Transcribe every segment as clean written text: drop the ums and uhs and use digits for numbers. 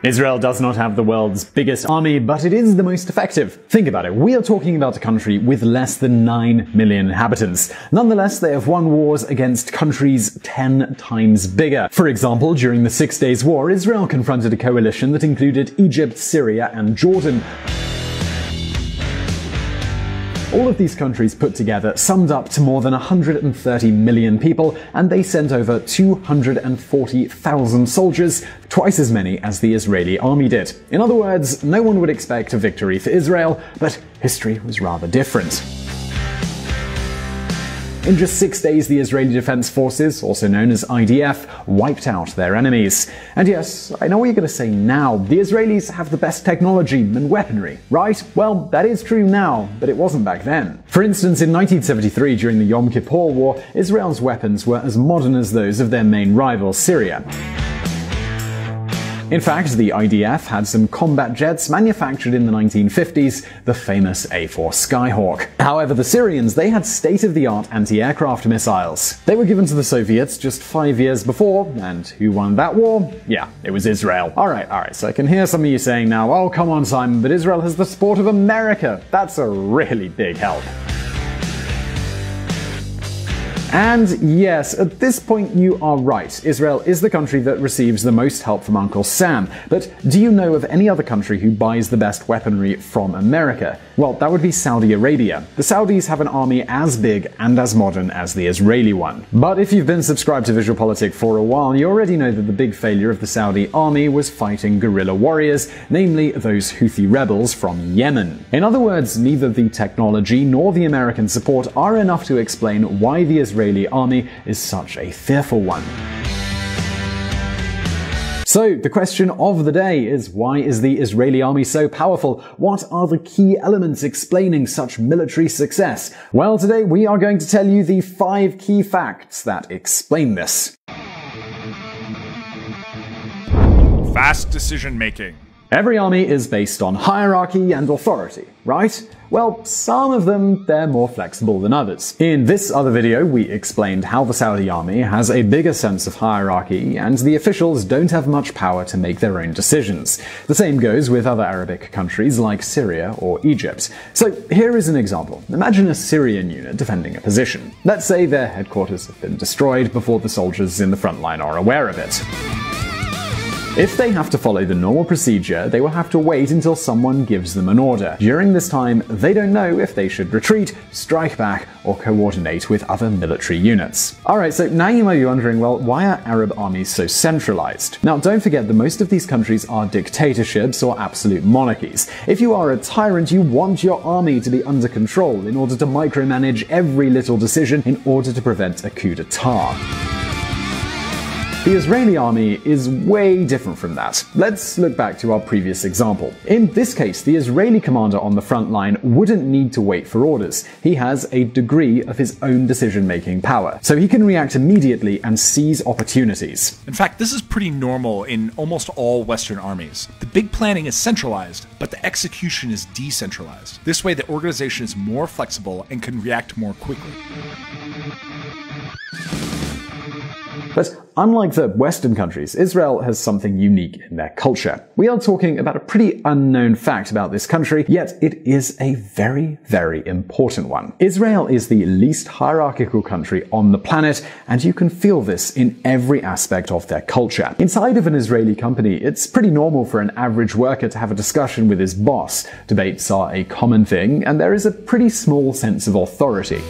Israel does not have the world's biggest army, but it is the most effective. Think about it, we are talking about a country with less than 9 million inhabitants. Nonetheless, they have won wars against countries 10 times bigger. For example, during the 6 Days War, Israel confronted a coalition that included Egypt, Syria, and Jordan. All of these countries put together summed up to more than 130 million people, and they sent over 240,000 soldiers, twice as many as the Israeli army did. In other words, no one would expect a victory for Israel, but history was rather different. In just 6 days, the Israeli Defense Forces, also known as IDF, wiped out their enemies. And yes, I know what you're going to say now. The Israelis have the best technology and weaponry, right? Well, that is true now, but it wasn't back then. For instance, in 1973, during the Yom Kippur War, Israel's weapons were as modern as those of their main rival, Syria. In fact, the IDF had some combat jets manufactured in the 1950s, the famous A4 Skyhawk. However, the Syrians, they had state-of-the-art anti-aircraft missiles. They were given to the Soviets just 5 years before, and who won that war? Yeah, it was Israel. Alright, so I can hear some of you saying now, oh come on Simon, but Israel has the support of America. That's a really big help. And yes, at this point you are right. Israel is the country that receives the most help from Uncle Sam. But do you know of any other country who buys the best weaponry from America? Well, that would be Saudi Arabia. The Saudis have an army as big and as modern as the Israeli one. But if you've been subscribed to Visual Politic for a while, you already know that the big failure of the Saudi army was fighting guerrilla warriors, namely those Houthi rebels from Yemen. In other words, neither the technology nor the American support are enough to explain why the Israeli army is such a fearful one. So, the question of the day is, why is the Israeli army so powerful? What are the key elements explaining such military success? Well, today we are going to tell you the 5 key facts that explain this. Fast decision making. Every army is based on hierarchy and authority, right? Well, some of them, they're more flexible than others. In this other video, we explained how the Saudi army has a bigger sense of hierarchy, and the officials don't have much power to make their own decisions. The same goes with other Arabic countries like Syria or Egypt. So here is an example. Imagine a Syrian unit defending a position. Let's say their headquarters have been destroyed before the soldiers in the front line are aware of it. If they have to follow the normal procedure, they will have to wait until someone gives them an order. During this time, they don't know if they should retreat, strike back, or coordinate with other military units. Alright, so now you might be wondering, well, why are Arab armies so centralized? Now, don't forget that most of these countries are dictatorships or absolute monarchies. If you are a tyrant, you want your army to be under control in order to micromanage every little decision in order to prevent a coup d'etat. The Israeli army is way different from that. Let's look back to our previous example. In this case, the Israeli commander on the front line wouldn't need to wait for orders. He has a degree of his own decision-making power, so he can react immediately and seize opportunities. In fact, this is pretty normal in almost all Western armies. The big planning is centralized, but the execution is decentralized. This way, the organization is more flexible and can react more quickly. But unlike the Western countries, Israel has something unique in their culture. We are talking about a pretty unknown fact about this country, yet it is a very, very important one. Israel is the least hierarchical country on the planet, and you can feel this in every aspect of their culture. Inside of an Israeli company, it's pretty normal for an average worker to have a discussion with his boss. Debates are a common thing, and there is a pretty small sense of authority.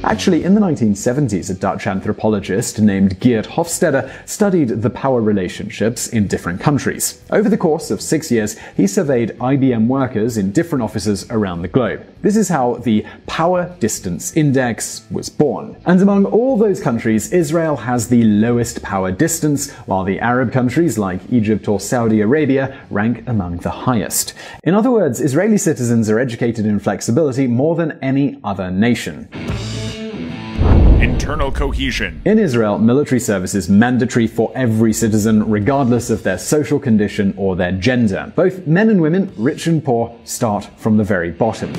Actually, in the 1970s, a Dutch anthropologist named Geert Hofstede studied the power relationships in different countries. Over the course of 6 years, he surveyed IBM workers in different offices around the globe. This is how the Power Distance Index was born. And among all those countries, Israel has the lowest power distance, while the Arab countries like Egypt or Saudi Arabia rank among the highest. In other words, Israeli citizens are educated in flexibility more than any other nation. Internal cohesion. In Israel, military service is mandatory for every citizen, regardless of their social condition or their gender. Both men and women, rich and poor, start from the very bottom.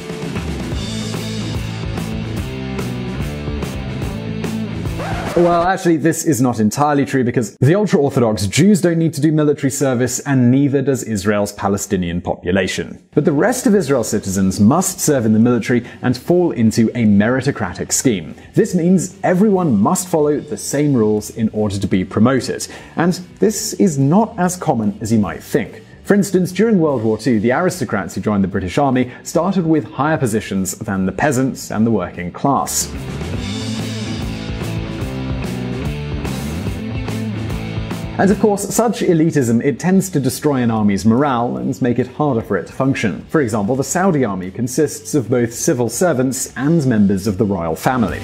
Well, actually, this is not entirely true because the ultra-Orthodox Jews don't need to do military service and neither does Israel's Palestinian population. But the rest of Israel's citizens must serve in the military and fall into a meritocratic scheme. This means everyone must follow the same rules in order to be promoted. And this is not as common as you might think. For instance, during World War II, the aristocrats who joined the British Army started with higher positions than the peasants and the working class. And of course, such elitism, it tends to destroy an army's morale and make it harder for it to function. For example, the Saudi army consists of both civil servants and members of the royal family.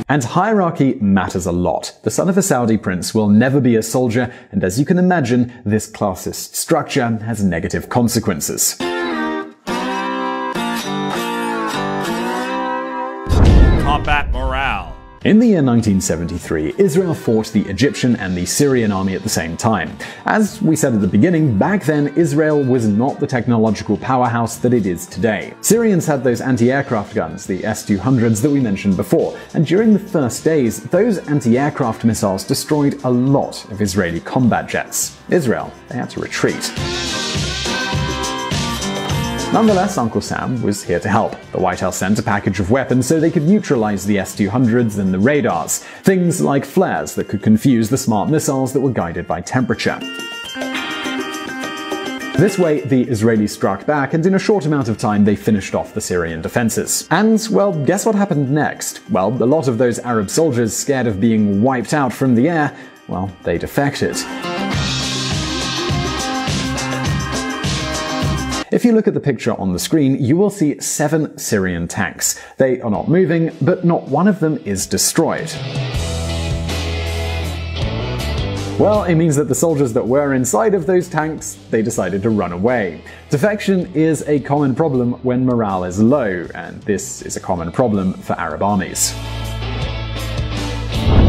And hierarchy matters a lot. The son of a Saudi prince will never be a soldier, and as you can imagine, this classist structure has negative consequences. Combat morale. In the year 1973, Israel fought the Egyptian and the Syrian army at the same time. As we said at the beginning, back then Israel was not the technological powerhouse that it is today. Syrians had those anti-aircraft guns, the S-200s that we mentioned before, and during the first days, those anti-aircraft missiles destroyed a lot of Israeli combat jets. Israel, they had to retreat. Nonetheless, Uncle Sam was here to help. The White House sent a package of weapons so they could neutralize the S-200s and the radars. Things like flares that could confuse the smart missiles that were guided by temperature. This way, the Israelis struck back, and in a short amount of time they finished off the Syrian defenses. And, well, guess what happened next? Well, a lot of those Arab soldiers, scared of being wiped out from the air, well, they defected. If you look at the picture on the screen, you will see 7 Syrian tanks. They are not moving, but not one of them is destroyed. Well, it means that the soldiers that were inside of those tanks, they decided to run away. Defection is a common problem when morale is low, and this is a common problem for Arab armies.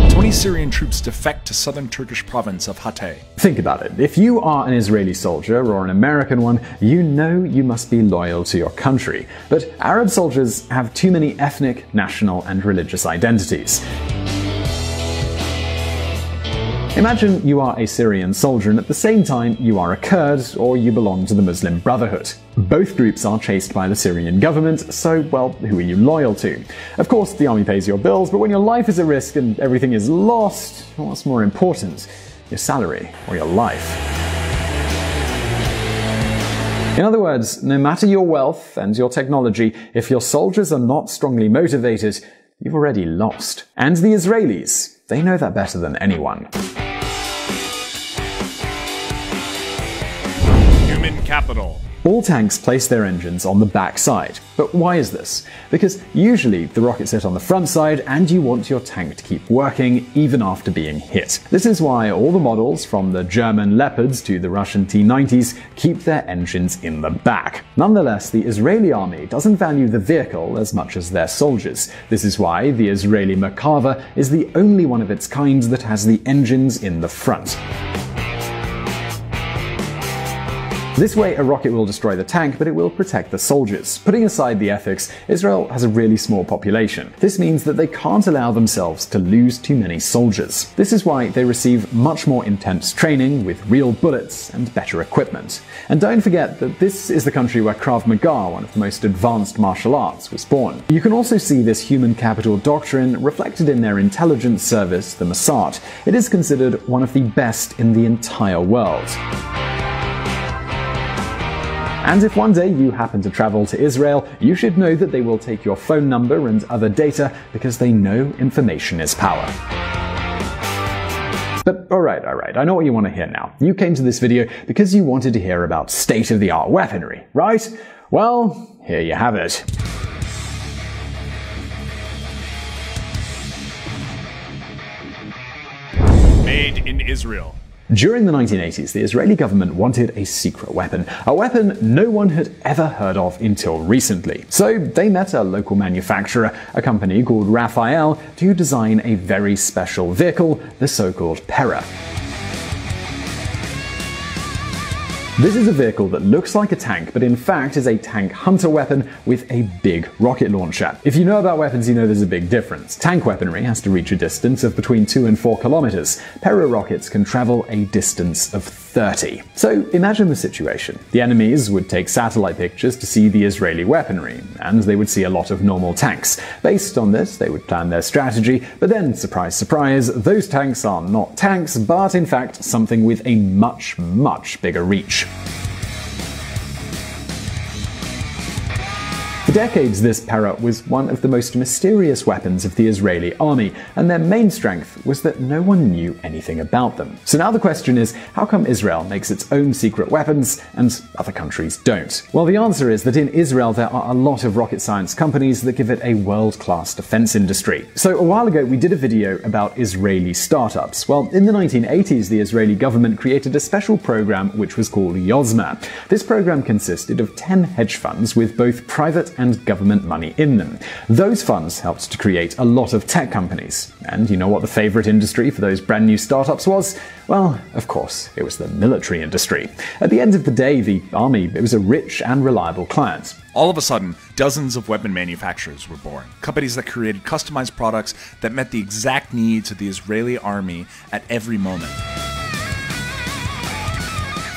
20 Syrian troops defect to southern Turkish province of Hatay. Think about it. If you are an Israeli soldier or an American one, you know you must be loyal to your country. But Arab soldiers have too many ethnic, national, and religious identities. Imagine you are a Syrian soldier and at the same time you are a Kurd or you belong to the Muslim Brotherhood. Both groups are chased by the Syrian government, so, well, who are you loyal to? Of course, the army pays your bills, but when your life is at risk and everything is lost, what's more important? Your salary or your life? In other words, no matter your wealth and your technology, if your soldiers are not strongly motivated, you've already lost. And the Israelis, they know that better than anyone. Human capital. All tanks place their engines on the back side. But why is this? Because usually the rockets hit on the front side and you want your tank to keep working even after being hit. This is why all the models, from the German Leopards to the Russian T-90s, keep their engines in the back. Nonetheless, the Israeli army doesn't value the vehicle as much as their soldiers. This is why the Israeli Merkava is the only one of its kind that has the engines in the front. This way, a rocket will destroy the tank, but it will protect the soldiers. Putting aside the ethics, Israel has a really small population. This means that they can't allow themselves to lose too many soldiers. This is why they receive much more intense training with real bullets and better equipment. And don't forget that this is the country where Krav Maga, one of the most advanced martial arts, was born. You can also see this human capital doctrine reflected in their intelligence service, the Mossad. It is considered one of the best in the entire world. And if one day you happen to travel to Israel, you should know that they will take your phone number and other data because they know information is power. But alright, I know what you want to hear now. You came to this video because you wanted to hear about state-of-the-art weaponry, right? Well, here you have it. Made in Israel. During the 1980s, the Israeli government wanted a secret weapon, a weapon no one had ever heard of until recently. So they met a local manufacturer, a company called Raphael, to design a very special vehicle, the so-called Pera. This is a vehicle that looks like a tank, but in fact is a tank hunter weapon with a big rocket launcher. If you know about weapons, you know there's a big difference. Tank weaponry has to reach a distance of between 2 and 4 kilometers. Pero rockets can travel a distance of 30. So imagine the situation. The enemies would take satellite pictures to see the Israeli weaponry, and they would see a lot of normal tanks. Based on this, they would plan their strategy, but then, surprise, surprise, those tanks are not tanks, but in fact something with a much, much bigger reach. For decades, this Para was one of the most mysterious weapons of the Israeli army, and their main strength was that no one knew anything about them. So now the question is, how come Israel makes its own secret weapons and other countries don't? Well, the answer is that in Israel there are a lot of rocket science companies that give it a world-class defense industry. So a while ago we did a video about Israeli startups. Well, in the 1980s the Israeli government created a special program which was called Yozma. This program consisted of 10 hedge funds with both private and government money in them. Those funds helped to create a lot of tech companies. And you know what the favorite industry for those brand new startups was? Well, of course, it was the military industry. At the end of the day, the army, it was a rich and reliable client. All of a sudden, dozens of weapon manufacturers were born. Companies that created customized products that met the exact needs of the Israeli army at every moment.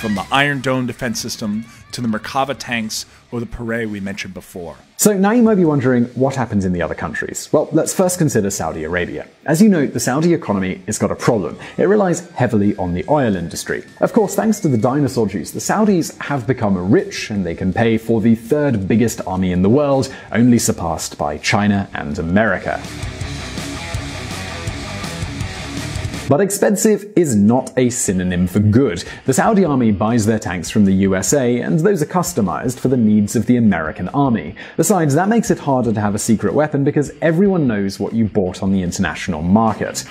From the Iron Dome defense system to the Merkava tanks or the Pare we mentioned before. So now you might be wondering what happens in the other countries. Well, let's first consider Saudi Arabia. As you know, the Saudi economy has got a problem. It relies heavily on the oil industry. Of course, thanks to the dinosaur juice, the Saudis have become rich and they can pay for the third biggest army in the world, only surpassed by China and America. But expensive is not a synonym for good. The Saudi army buys their tanks from the USA, and those are customized for the needs of the American army. Besides, that makes it harder to have a secret weapon because everyone knows what you bought on the international market.